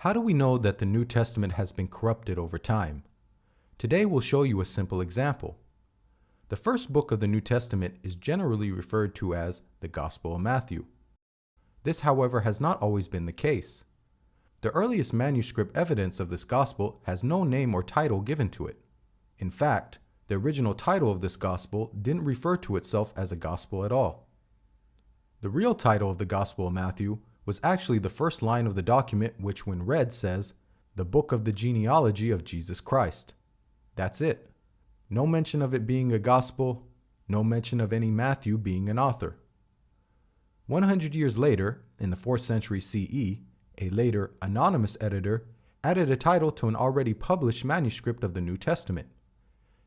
How do we know that the New Testament has been corrupted over time? Today we'll show you a simple example. The first book of the New Testament is generally referred to as the Gospel of Matthew. This, however, has not always been the case. The earliest manuscript evidence of this gospel has no name or title given to it. In fact, the original title of this gospel didn't refer to itself as a gospel at all. The real title of the Gospel of Matthew was actually the first line of the document, which when read says, "The Book of the Genealogy of Jesus Christ." That's it. No mention of it being a gospel, no mention of any Matthew being an author. 100 years later, in the 4th century CE, a later anonymous editor added a title to an already published manuscript of the New Testament.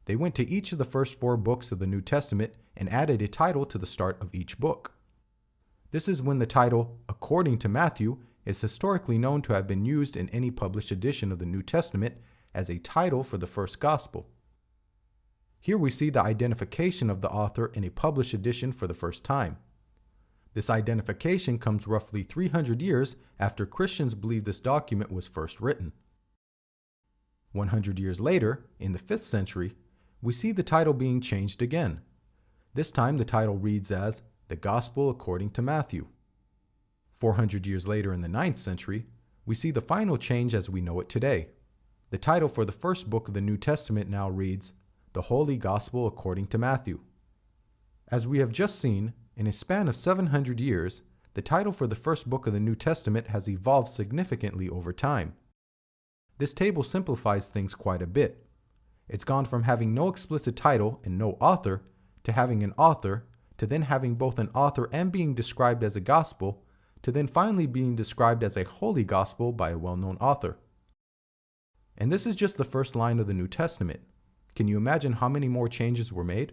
They went to each of the first 4 books of the New Testament and added a title to the start of each book. This is when the title, according to Matthew, is historically known to have been used in any published edition of the New Testament as a title for the first gospel. Here we see the identification of the author in a published edition for the first time. This identification comes roughly 300 years after Christians believe this document was first written. 100 years later, in the 5th century, we see the title being changed again. This time the title reads as The Gospel According to Matthew. 400 years later in the 9th century, we see the final change as we know it today. The title for the first book of the New Testament now reads, The Holy Gospel According to Matthew. As we have just seen, in a span of 700 years, the title for the first book of the New Testament has evolved significantly over time. This table simplifies things quite a bit. It's gone from having no explicit title and no author to having an author, to then having both an author and being described as a gospel, to then finally being described as a holy gospel by a well-known author. And this is just the first line of the New Testament. Can you imagine how many more changes were made?